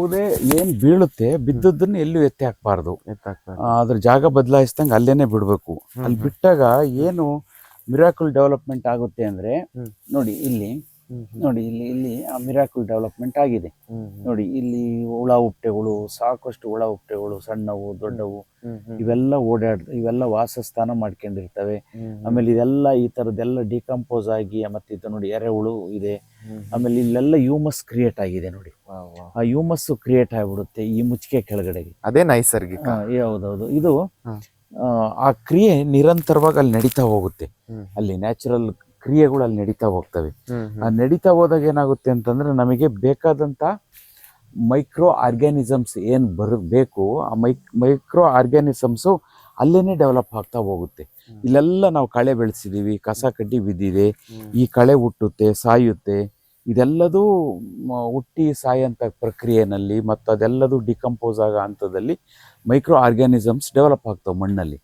ಯಾವುದೇ ಏನ್ ಬೀಳುತ್ತೆ ಬಿದ್ದದ್ದನ್ನ ಎಲ್ಲೂ ಎತ್ತಿ ಹಾಕ್ಬಾರ್ದು. ಅದ್ರ ಜಾಗ ಬದಲಾಯಿಸ್ದಂಗೆ ಅಲ್ಲೇನೆ ಬಿಡ್ಬೇಕು. ಅಲ್ಲಿ ಬಿಟ್ಟಾಗ ಏನು ಮಿರಾಕಲ್ ಡೆವಲಪ್ಮೆಂಟ್ ಆಗುತ್ತೆ ಅಂದ್ರೆ ನೋಡಿ ಇಲ್ಲಿ ನೋಡಿ ಇಲ್ಲಿ ಆ ಮಿರಾಕಲ್ ಡೆವಲಪ್ಮೆಂಟ್ ಆಗಿದೆ. ನೋಡಿ ಇಲ್ಲಿ ಹುಳ ಉಪ್ಪಟೆಗಳು, ಸಾಕಷ್ಟು ಹುಳ ಉಪ್ಪಟೆಗಳು, ಸಣ್ಣವು ದೊಡ್ಡವು, ಇವೆಲ್ಲ ವಾಸಸ್ಥಾನ ಮಾಡ್ಕೊಂಡಿರ್ತವೆ. ಆಮೇಲೆ ಇದೆಲ್ಲ ಈ ತರದೆಲ್ಲ ಡಿಕಂಪೋಸ್ ಆಗಿ, ಮತ್ತೆ ಇದು ನೋಡಿ ಎರೆಹುಳು ಇದೆ. ಆಮೇಲೆ ಇಲ್ಲೆಲ್ಲ ಹ್ಯೂಮಸ್ ಕ್ರಿಯೇಟ್ ಆಗಿದೆ ನೋಡಿ. ಆ ಹ್ಯೂಮಸ್ ಕ್ರಿಯೇಟ್ ಆಗಿಬಿಡುತ್ತೆ ಈ ಮುಚ್ಚಿಗೆ ಕೆಳಗಡೆಗೆ. ಅದೇ ನೈಸರ್ಗಿಕ. ಹೌದೌದು. ಇದು ಆ ಕ್ರಿಯೆ ನಿರಂತರವಾಗಿ ಅಲ್ಲಿ ನಡೀತಾ ಹೋಗುತ್ತೆ. ಅಲ್ಲಿ ನ್ಯಾಚುರಲ್ ಕ್ರಿಯೆಗಳು ಅಲ್ಲಿ ನಡೀತಾ ಹೋಗ್ತವೆ. ಆ ನಡೀತಾ ಹೋದಾಗ ಏನಾಗುತ್ತೆ ಅಂತಂದ್ರೆ ನಮಗೆ ಬೇಕಾದಂತ ಮೈಕ್ರೋ ಆರ್ಗ್ಯಾನಿಸಮ್ಸ್ ಏನ್ ಬೇಕು, ಆ ಮೈಕ್ರೋ ಆರ್ಗ್ಯಾನಿಸಮ್ಸು ಅಲ್ಲೇನೆ ಡೆವಲಪ್ ಆಗ್ತಾ ಹೋಗುತ್ತೆ. ಇಲ್ಲೆಲ್ಲ ನಾವು ಕಳೆ ಬೆಳೆಸಿದೀವಿ, ಕಸ ಕಡ್ಡಿ ಬಿದ್ದಿದೆ, ಈ ಕಳೆ ಹುಟ್ಟುತ್ತೆ, ಸಾಯುತ್ತೆ. ಇದೆಲ್ಲದೂ ಹುಟ್ಟಿ ಸಾಯಂತ ಪ್ರಕ್ರಿಯೆನಲ್ಲಿ ಮತ್ತು ಅದೆಲ್ಲದೂ ಡಿಕಂಪೋಸ್ ಆಗೋ ಹಂತದಲ್ಲಿ ಮೈಕ್ರೋ ಆರ್ಗ್ಯಾನಿಸಮ್ಸ್ ಡೆವಲಪ್ ಆಗ್ತಾವೆ ಮಣ್ಣಲ್ಲಿ.